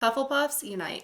Hufflepuffs unite.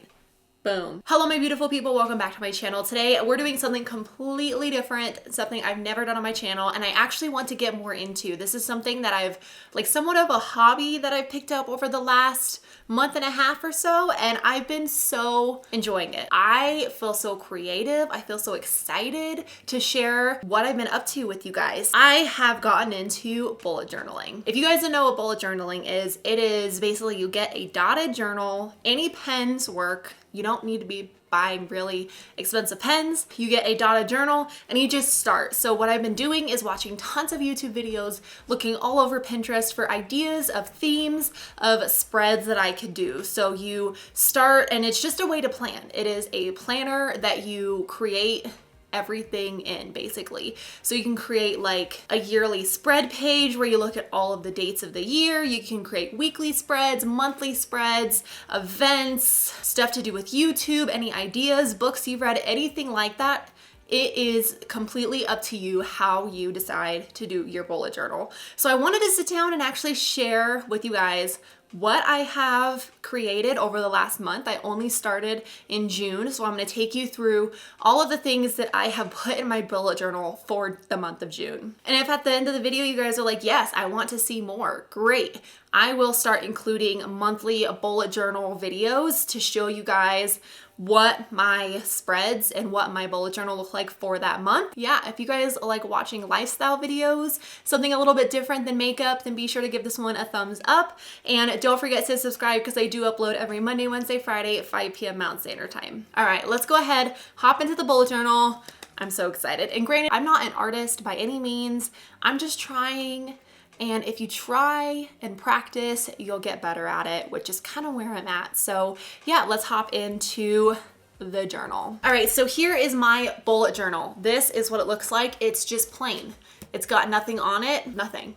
Boom. Hello, my beautiful people. Welcome back to my channel. Today, we're doing something completely different, something I've never done on my channel, and I actually want to get more into. This is something that I've, somewhat of a hobby that I've picked up over the last month and a half or so, and I've been so enjoying it. I feel so creative. I feel so excited to share what I've been up to with you guys. I have gotten into bullet journaling. If you guys don't know what bullet journaling is, it is basically you get a dotted journal, any pens work. You don't need to be buying really expensive pens. You get a dotted journal and you just start. So what I've been doing is watching tons of YouTube videos, looking all over Pinterest for ideas of themes, of spreads that I could do. So you start, and it's just a way to plan. It is a planner that you create everything in, basically. So you can create like a yearly spread page where you look at all of the dates of the year. You can create weekly spreads, monthly spreads, events, stuff to do with YouTube, any ideas, books you've read, anything like that. It is completely up to you how you decide to do your bullet journal. So I wanted to sit down and actually share with you guys what I have created over the last month. I only started in June, so I'm going to take you through all of the things that I have put in my bullet journal for the month of June. And if at the end of the video you guys are like, yes, I want to see more, great. I will start including monthly bullet journal videos to show you guys what my spreads and what my bullet journal look like for that month. Yeah, if you guys like watching lifestyle videos, something a little bit different than makeup, then be sure to give this one a thumbs up. And don't forget to subscribe because I do upload every Monday, Wednesday, Friday at 5 p.m. Mountain Standard Time. All right, let's go ahead, hop into the bullet journal. I'm so excited. And granted, I'm not an artist by any means. I'm just trying. And if you try and practice, you'll get better at it, which is kind of where I'm at. So yeah, let's hop into the journal. All right, so here is my bullet journal. This is what it looks like. It's just plain. It's got nothing on it, nothing.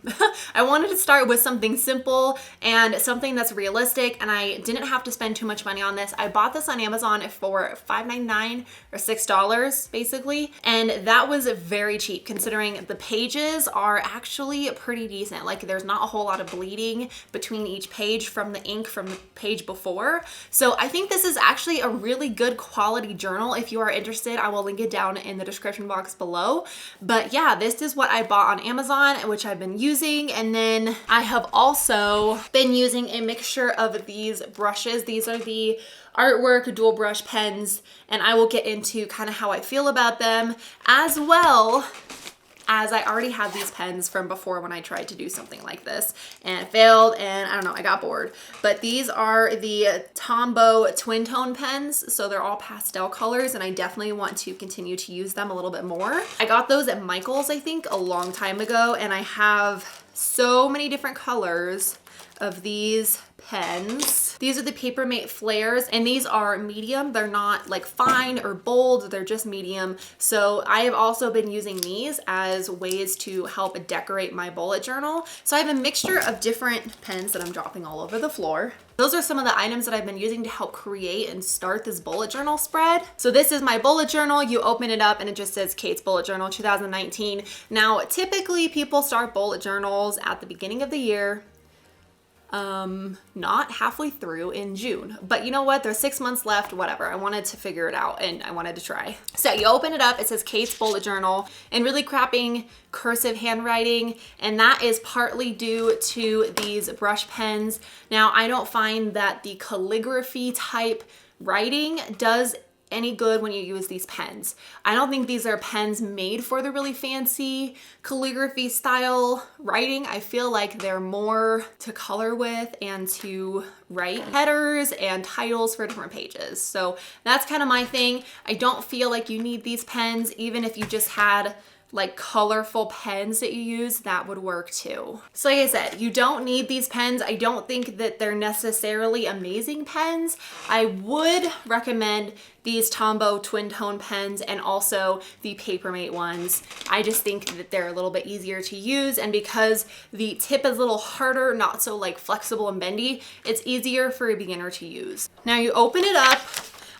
I wanted to start with something simple and something that's realistic, and I didn't have to spend too much money on this. I bought this on Amazon for $5.99 or $6 basically, and that was very cheap considering the pages are actually pretty decent. Like there's not a whole lot of bleeding between each page from the ink from the page before. So I think this is actually a really good quality journal. If you are interested, I will link it down in the description box below. But yeah, this is what I bought on Amazon, which I've been using. And then I have also been using a mixture of these brushes. These are the Artwork dual brush pens, and I will get into kind of how I feel about them, as well as I already had these pens from before when I tried to do something like this and it failed, and I don't know, I got bored. But these are the Tombow twin tone pens, so they're all pastel colors, and I definitely want to continue to use them a little bit more. I got those at Michael's, I think, a long time ago, and I have so many different colors of these pens. These are the Papermate Flares, and these are medium. They're not like fine or bold, they're just medium. So I have also been using these as ways to help decorate my bullet journal. So I have a mixture of different pens that I'm dropping all over the floor. Those are some of the items that I've been using to help create and start this bullet journal spread. So this is my bullet journal. You open it up and it just says Kate's Bullet Journal 2019. Now, typically people start bullet journals at the beginning of the year, not halfway through in June. But you know what? There's 6 months left, whatever. I wanted to figure it out and I wanted to try. So you open it up, it says Kate's Bullet Journal in really crapping cursive handwriting, and that is partly due to these brush pens. Now, I don't find that the calligraphy type writing does any good when you use these pens. I don't think these are pens made for the really fancy calligraphy style writing. I feel like they're more to color with and to write headers and titles for different pages. So that's kind of my thing. I don't feel like you need these pens. Even if you just had like colorful pens that you use, that would work too. So like I said, you don't need these pens. I don't think that they're necessarily amazing pens. I would recommend these Tombow twin tone pens and also the Papermate ones. I just think that they're a little bit easier to use, and because the tip is a little harder, not so like flexible and bendy, it's easier for a beginner to use. Now you open it up.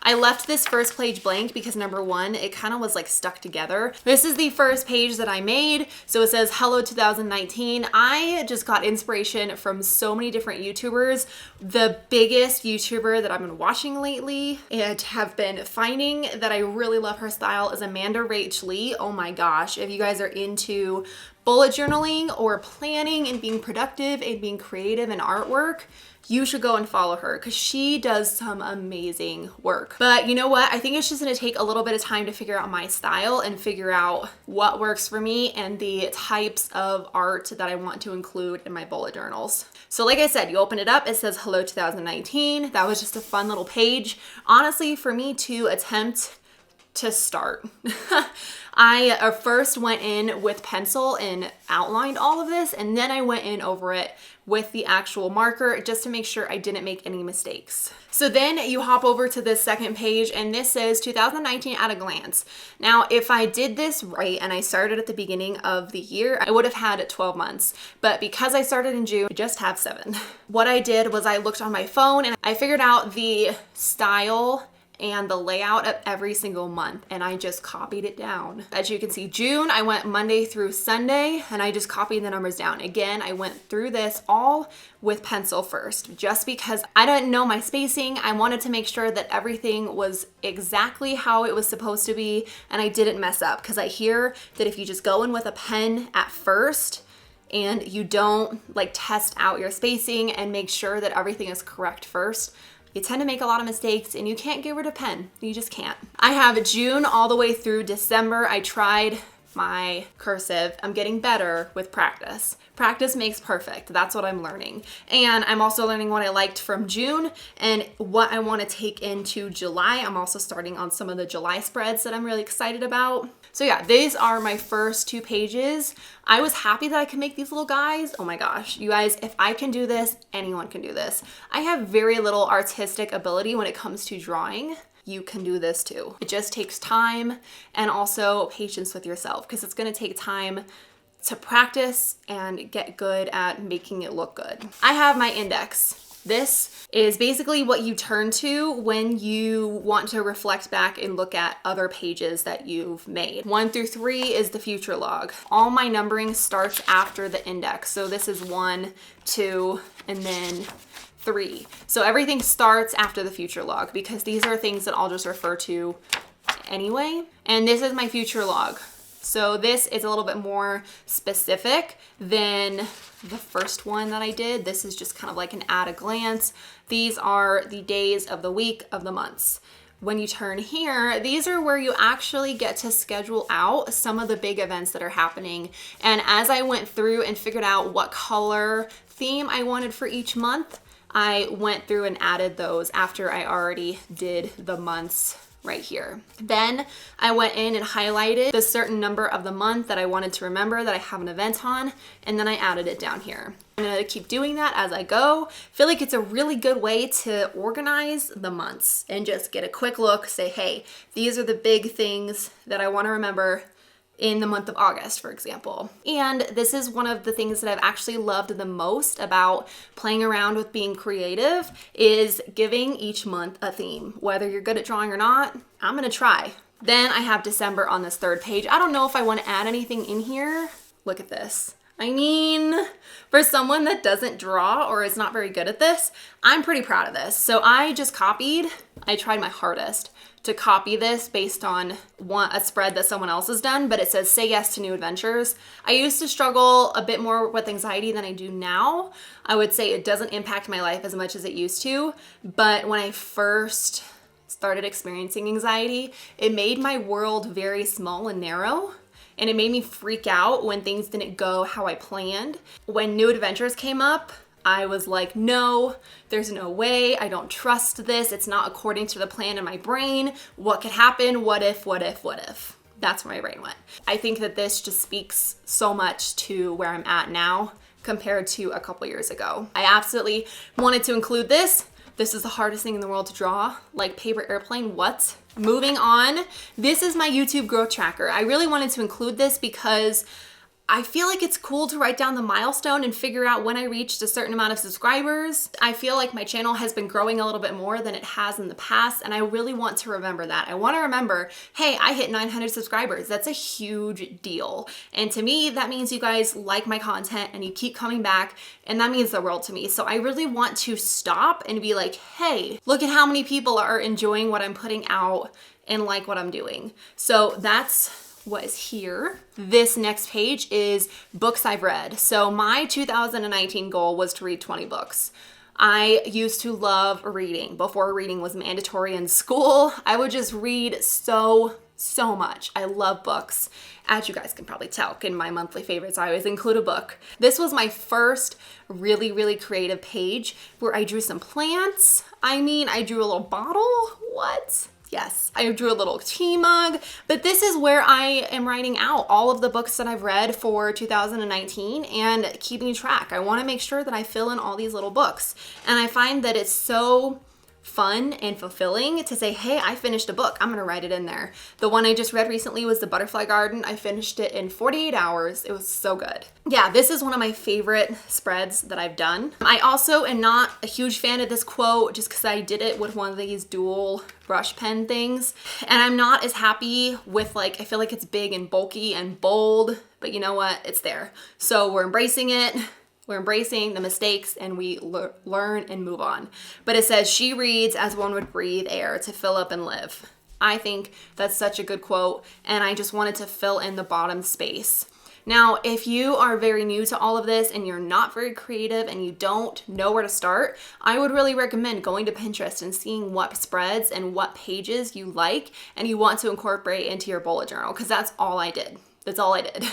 I left this first page blank because number one, it kind of was like stuck together. This is the first page that I made. So it says, hello 2019. I just got inspiration from so many different YouTubers. The biggest YouTuber that I've been watching lately and have been finding that I really love her style is Amanda Rach Lee. Oh my gosh. If you guys are into bullet journaling or planning and being productive and being creative in artwork, you should go and follow her because she does some amazing work. But you know what? I think it's just gonna take a little bit of time to figure out my style and figure out what works for me and the types of art that I want to include in my bullet journals. So like I said, you open it up, it says hello 2019. That was just a fun little page. Honestly, for me to attempt to start. I first went in with pencil and outlined all of this, and then I went in over it with the actual marker just to make sure I didn't make any mistakes. So then you hop over to this second page, and this says 2019 at a glance. Now, if I did this right and I started at the beginning of the year, I would have had 12 months. But because I started in June, I just have 7. What I did was I looked on my phone and I figured out the style and the layout of every single month, and I just copied it down. As you can see, June, I went Monday through Sunday, and I just copied the numbers down. Again, I went through this all with pencil first, just because I didn't know my spacing. I wanted to make sure that everything was exactly how it was supposed to be, and I didn't mess up, because I hear that if you just go in with a pen at first, and you don't like test out your spacing and make sure that everything is correct first, you tend to make a lot of mistakes and you can't get rid of pen. You just can't. I have June all the way through December. I tried my cursive. I'm getting better with practice. Practice makes perfect. That's what I'm learning. And I'm also learning what I liked from June and what I want to take into July. I'm also starting on some of the July spreads that I'm really excited about. So yeah, these are my first 2 pages. I was happy that I could make these little guys. Oh my gosh, you guys, if I can do this, anyone can do this. I have very little artistic ability when it comes to drawing. You can do this too. It just takes time and also patience with yourself, because it's gonna take time to practice and get good at making it look good. I have my index. This is basically what you turn to when you want to reflect back and look at other pages that you've made. 1 through 3 is the future log. All my numbering starts after the index. So this is 1, 2, and then 3. So everything starts after the future log because these are things that I'll just refer to anyway. And this is my future log. So this is a little bit more specific than the first one that I did. This is just kind of like an at a glance. These are the days of the week of the months. When you turn here, these are where you actually get to schedule out some of the big events that are happening. And as I went through and figured out what color theme I wanted for each month, I went through and added those after I already did the months right here. Then I went in and highlighted the certain number of the month that I wanted to remember that I have an event on, and then I added it down here. I'm gonna keep doing that as I go. I feel like it's a really good way to organize the months and just get a quick look, say, hey, these are the big things that I wanna remember in the month of August, for example. And this is one of the things that I've actually loved the most about playing around with being creative is giving each month a theme. Whether you're good at drawing or not, I'm gonna try. Then I have December on this 3rd page. I don't know if I wanna add anything in here. Look at this. I mean, for someone that doesn't draw or is not very good at this, I'm pretty proud of this. So I just copied, I tried my hardest to copy this based on a spread that someone else has done, but it says, say yes to new adventures. I used to struggle a bit more with anxiety than I do now. I would say it doesn't impact my life as much as it used to, but when I first started experiencing anxiety, it made my world very small and narrow. And it made me freak out when things didn't go how I planned. When new adventures came up, I was like, no, there's no way. I don't trust this. It's not according to the plan in my brain. What could happen? What if, what if, what if? That's where my brain went. I think that this just speaks so much to where I'm at now compared to a couple years ago. I absolutely wanted to include this. This is the hardest thing in the world to draw, like paper airplane, what? Moving on, this is my YouTube growth tracker. I really wanted to include this because I feel like it's cool to write down the milestone and figure out when I reached a certain amount of subscribers. I feel like my channel has been growing a little bit more than it has in the past, and I really want to remember that. I want to remember, hey, I hit 900 subscribers. That's a huge deal. And to me, that means you guys like my content and you keep coming back, and that means the world to me. So I really want to stop and be like, hey, look at how many people are enjoying what I'm putting out and like what I'm doing. So that's what is here. This next page is books I've read. So my 2019 goal was to read 20 books. I used to love reading. Before reading was mandatory in school, I would just read so much. I love books. As you guys can probably tell, in my monthly favorites, I always include a book. This was my first really creative page where I drew some plants. I mean, I drew a little bottle. What? Yes, I drew a little tea mug, but this is where I am writing out all of the books that I've read for 2019 and keeping track. I want to make sure that I fill in all these little books. And I find that it's so fun and fulfilling to say, hey, I finished a book. I'm going to write it in there. The one I just read recently was The Butterfly Garden. I finished it in 48 hours. It was so good. Yeah, this is one of my favorite spreads that I've done. I also am not a huge fan of this quote just because I did it with one of these dual brush pen things. And I'm not as happy with, like, I feel like it's big and bulky and bold, but you know what? It's there. So we're embracing it. We're embracing the mistakes and we learn and move on. But it says, she reads as one would breathe air to fill up and live. I think that's such a good quote, and I just wanted to fill in the bottom space. Now, if you are very new to all of this and you're not very creative and you don't know where to start, I would really recommend going to Pinterest and seeing what spreads and what pages you like and you want to incorporate into your bullet journal, because that's all I did. That's all I did.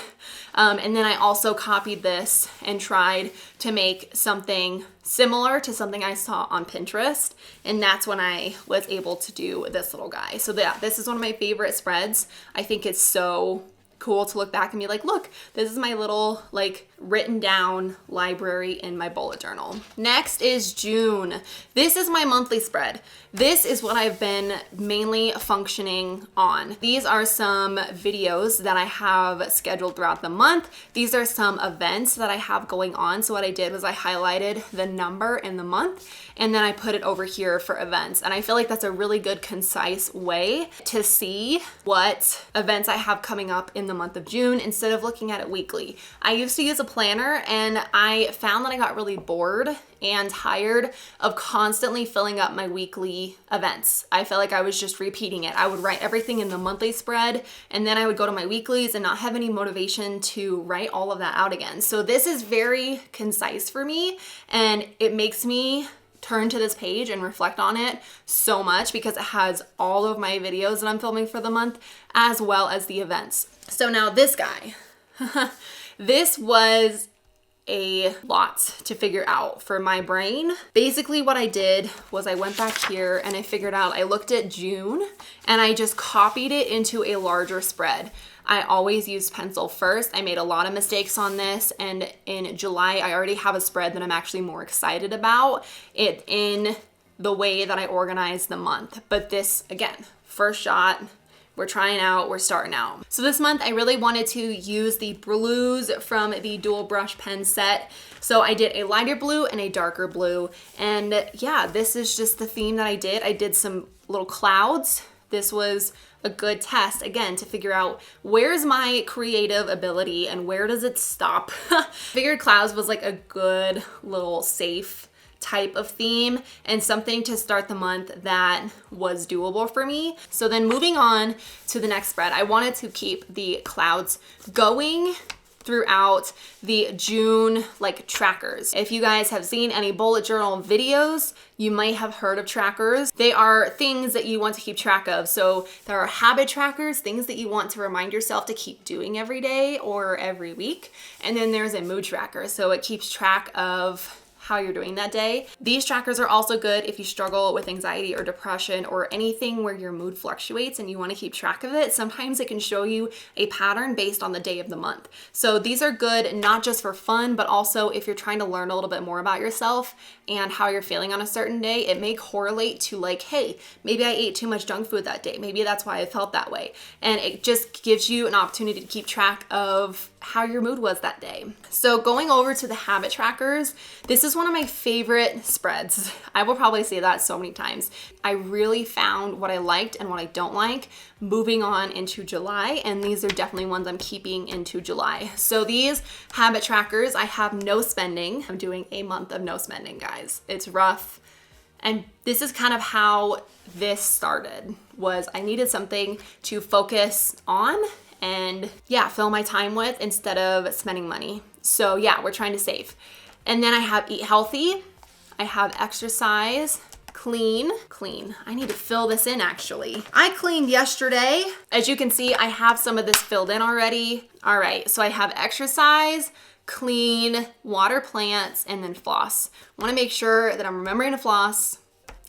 And then I also copied this and tried to make something similar to something I saw on Pinterest. And that's when I was able to do this little guy. So yeah, this is one of my favorite spreads. I think it's so cool to look back and be like, look, this is my little like written down library in my bullet journal. Next is June. This is my monthly spread. This is what I've been mainly functioning on. These are some videos that I have scheduled throughout the month. These are some events that I have going on. So what I did was I highlighted the number in the month and then I put it over here for events. And I feel like that's a really good, concise way to see what events I have coming up in the month of June instead of looking at it weekly. I used to use a planner and I found that I got really bored and tired of constantly filling up my weekly events. I felt like I was just repeating it. I would write everything in the monthly spread and then I would go to my weeklies and not have any motivation to write all of that out again. So this is very concise for me and it makes me turn to this page and reflect on it so much because it has all of my videos that I'm filming for the month as well as the events. So now this guy, this was a lot to figure out for my brain. Basically what I did was I went back here and I figured out, I looked at June and I just copied it into a larger spread. I always use pencil first. I made a lot of mistakes on this, and in July I already have a spread that I'm actually more excited about it in the way that I organize the month. But this, again, first shot, we're trying out, we're starting out. So this month I really wanted to use the blues from the dual brush pen set. So I did a lighter blue and a darker blue. And yeah, this is just the theme that I did. I did some little clouds. This was a good test, again, to figure out where's my creative ability and where does it stop. Figured clouds was like a good little safe type of theme and something to start the month that was doable for me. So then moving on to the next spread, I wanted to keep the clouds going throughout the June like trackers. If you guys have seen any bullet journal videos, you might have heard of trackers. They are things that you want to keep track of. So there are habit trackers, things that you want to remind yourself to keep doing every day or every week. And then there's a mood tracker. So it keeps track of how you're doing that day. These trackers are also good if you struggle with anxiety or depression or anything where your mood fluctuates and you want to keep track of it. Sometimes it can show you a pattern based on the day of the month. So these are good not just for fun, but also if you're trying to learn a little bit more about yourself and how you're feeling on a certain day. It may correlate to like, hey, maybe I ate too much junk food that day. Maybe that's why I felt that way. And it just gives you an opportunity to keep track of how your mood was that day. So going over to the habit trackers, this is one of my favorite spreads. I will probably say that so many times. I really found what I liked and what I don't like moving on into July, and these are definitely ones I'm keeping into July. So these habit trackers, I have no spending. I'm doing a month of no spending, guys. It's rough. And this is kind of how this started, was I needed something to focus on and yeah, fill my time with instead of spending money. So yeah, we're trying to save. And then I have eat healthy, I have exercise, clean. I need to fill this in actually. I cleaned yesterday. As you can see, I have some of this filled in already. All right, so I have exercise, clean, water plants, and then floss. I wanna make sure that I'm remembering to floss.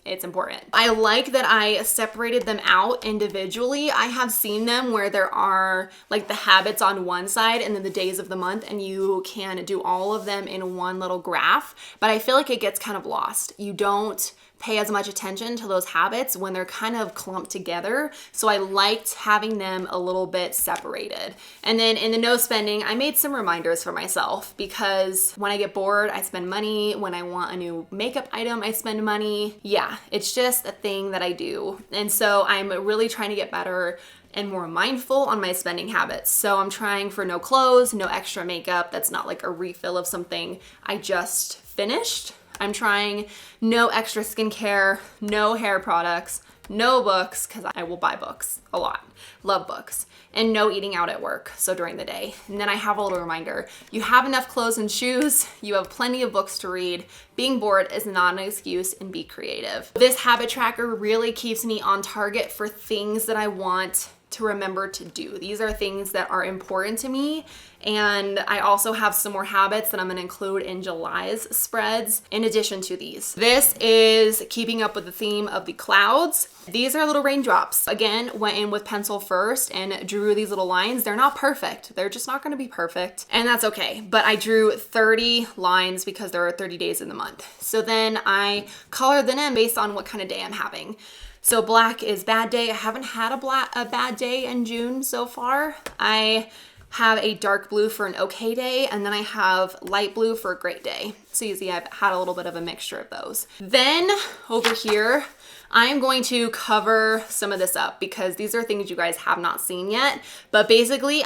It's important. I like that I separated them out individually. I have seen them where there are like the habits on one side and then the days of the month, and you can do all of them in one little graph, but I feel like it gets kind of lost. You don't pay as much attention to those habits when they're kind of clumped together. So I liked having them a little bit separated. And then in the no spending, I made some reminders for myself, because when I get bored, I spend money. When I want a new makeup item, I spend money. Yeah, it's just a thing that I do. And so I'm really trying to get better and more mindful on my spending habits. So I'm trying for no clothes, no extra makeup that's not like a refill of something I just finished. I'm trying no extra skincare, no hair products, no books, because I will buy books a lot, love books, and no eating out at work, so during the day. And then I have a little reminder, you have enough clothes and shoes, you have plenty of books to read, being bored is not an excuse, and be creative. This habit tracker really keeps me on target for things that I want to remember to do. These are things that are important to me. And I also have some more habits that I'm gonna include in July's spreads in addition to these. This is keeping up with the theme of the clouds. These are little raindrops. Again, went in with pencil first and drew these little lines. They're not perfect. They're just not gonna be perfect, and that's okay. But I drew 30 lines because there are 30 days in the month. So then I colored them in based on what kind of day I'm having. So black is bad day. I haven't had a bad day in June so far. I have a dark blue for an okay day, and then I have light blue for a great day. So you see I've had a little bit of a mixture of those. Then over here, I'm going to cover some of this up because these are things you guys have not seen yet. But basically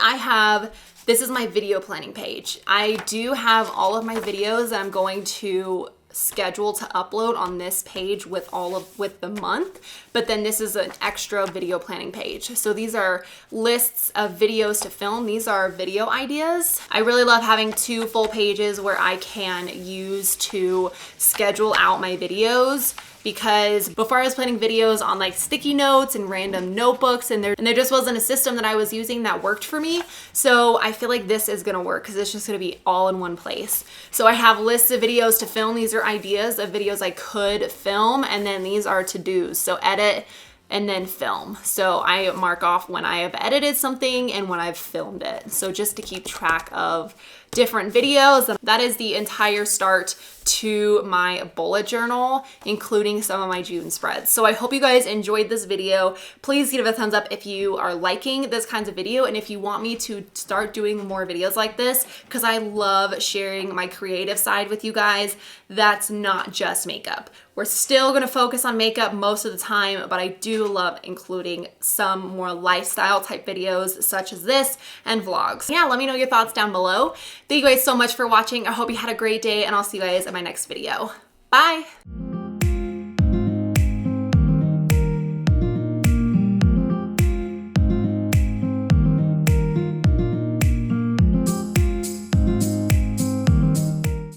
this is my video planning page. I do have all of my videos that I'm going to schedule to upload on this page with the month, but then this is an extra video planning page. So these are lists of videos to film. These are video ideas. I really love having 2 full pages where I can use to schedule out my videos, because before I was planning videos on like sticky notes and random notebooks, and there just wasn't a system that I was using that worked for me. So I feel like this is gonna work because it's just gonna be all in one place. So I have lists of videos to film. These are ideas of videos I could film, and then these are to-dos. So edit and then film. So I mark off when I have edited something and when I've filmed it. So just to keep track of different videos. That is the entire start to my bullet journal, including some of my June spreads. So I hope you guys enjoyed this video. Please give it a thumbs up if you are liking this kinds of video, and if you want me to start doing more videos like this, because I love sharing my creative side with you guys. That's not just makeup. We're still gonna focus on makeup most of the time, but I do love including some more lifestyle type videos such as this and vlogs. Yeah, let me know your thoughts down below. Thank you guys so much for watching. I hope you had a great day, and I'll see you guys in my next video. Bye.